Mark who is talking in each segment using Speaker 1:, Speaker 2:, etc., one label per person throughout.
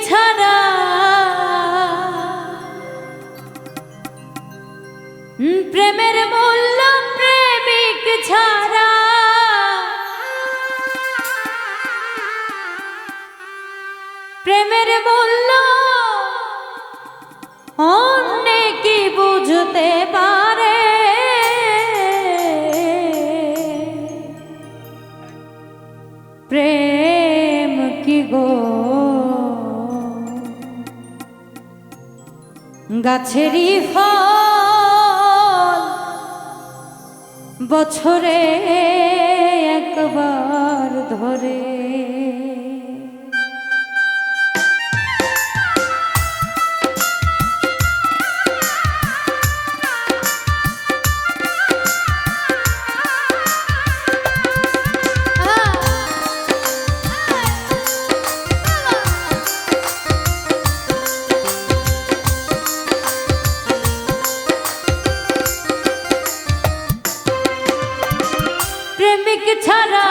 Speaker 1: ছাড়া প্রেমের মূল্য প্রেমিক ছাড়া প্রেমের মূল্য অনেকে বুঝতে পারে প্রেম কি গো গাছেরই ফল বছরে একবার ধরে প্রেমিক ছাড়া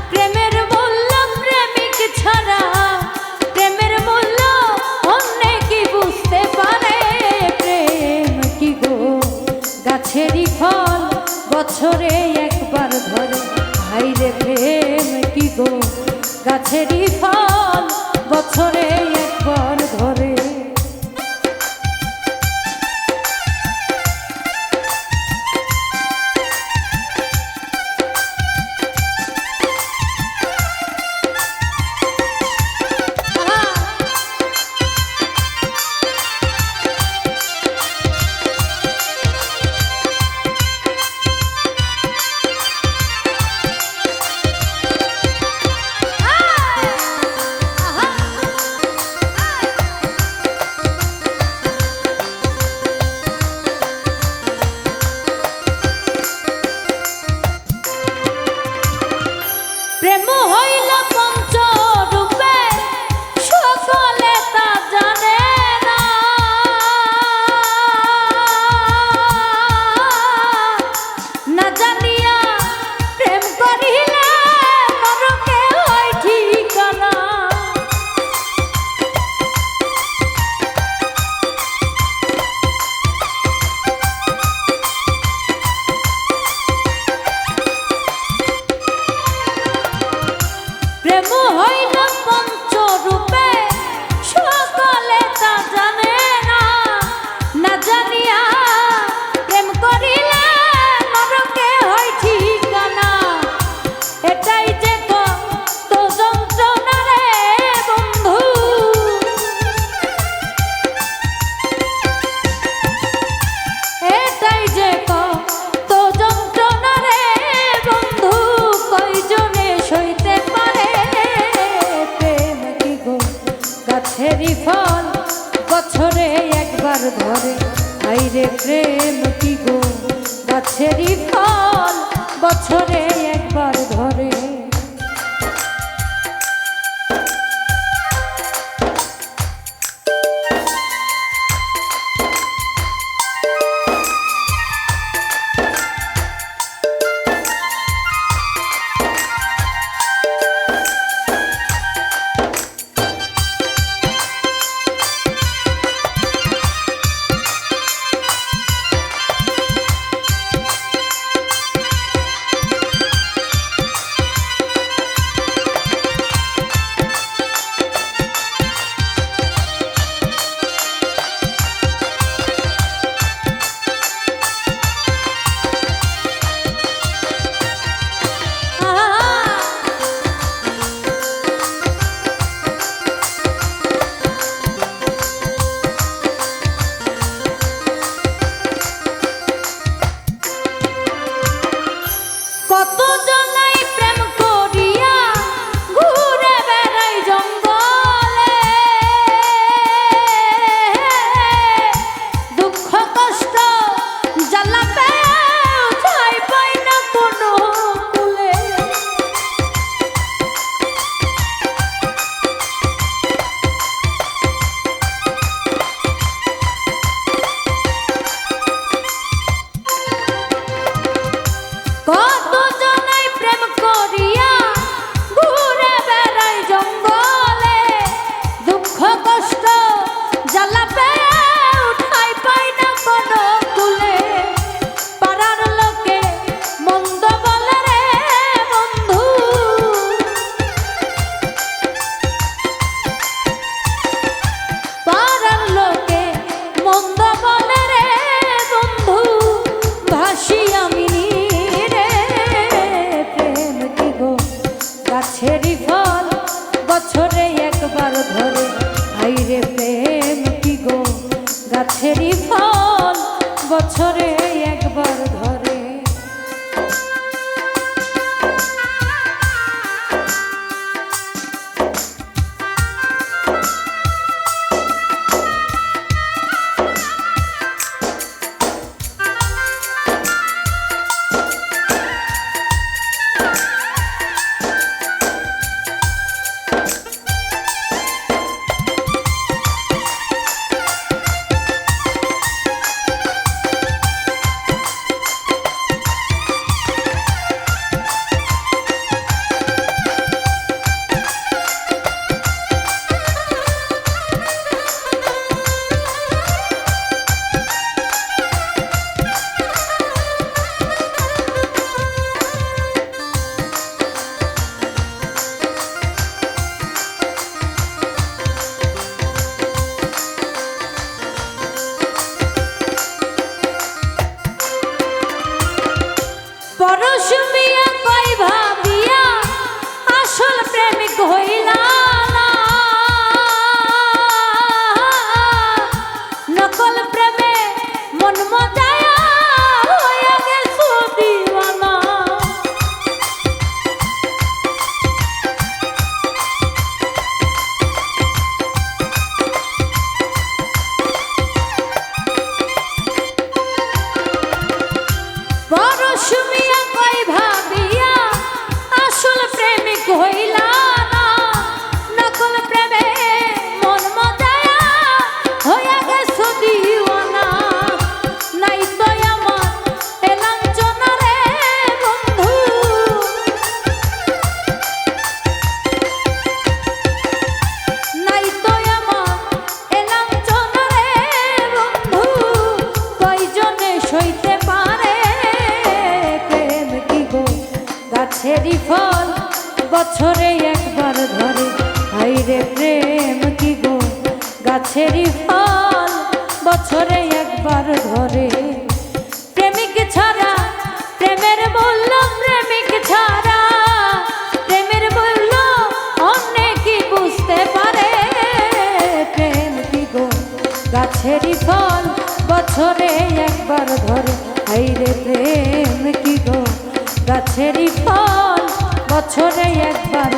Speaker 1: প্রেমের মূল্য প্রেমিক ছাড়া প্রেমের মূল্য অনেকে বুঝতে পারে প্রেম কি গো গাছেরই ফল বছরে একবার ধরে ভাইরে প্রেম কি গো গাছেরই ফল বছরে একবার ধরে প্রেম হইল পঞ্চরূপে সকলে তা জানে না না জানিয়া প্রেম করিলে নরকে হয় ঠিকানা প্রেম হইল পঞ্চরূপে সকলে তা জানে না না জানিয়া প্রেম করিলে নরকে হয় ঠিকানা এটাই যে কত যন্ত্রণা রে বন্ধু এটাই যে কত যন্ত্রণা রে বন্ধু কয়জনে সইতে পারে প্রেম কি গো গাছেরই ফল বছরে একবার ধরে আইরে প্রেম কি গো গাছেরই ফল বছরে একবার ধরে ফল বছরে একবার ধরে। পরশুমিয়া কই ভাবিয়া আসল প্রেমিক হইলা না, নকল প্রেমে মন মজায়া হইয়া গেছো দিওয়ানা। পরশুমিয়া কই ভাবিয়া আসল প্রেমিক হইলা না, নকল প্রেমে মন মজায়া হইয়া গেছো দিওয়ানা। নাই তো আমার এ লাঞ্ছনা রে বন্ধু, নাই তো আমার এ লাঞ্ছনা রে বন্ধু, কয়জনে সইতে পারে গাছেরই ফল বছরে একবার ধরে। হাইরে প্রেম কি গো গাছেরই ফল বছরে একবার ধরে। প্রেমিক ছাড়া প্রেমের মূল্য, প্রেমিক ছাড়া প্রেমের মূল্য অনেকেই বুঝতে পারে। প্রেম কি গো গাছেরই ফল বছরে একবার ধরে। হাইরে প্রেম কি গো গাছেরই ফল বছরে একবার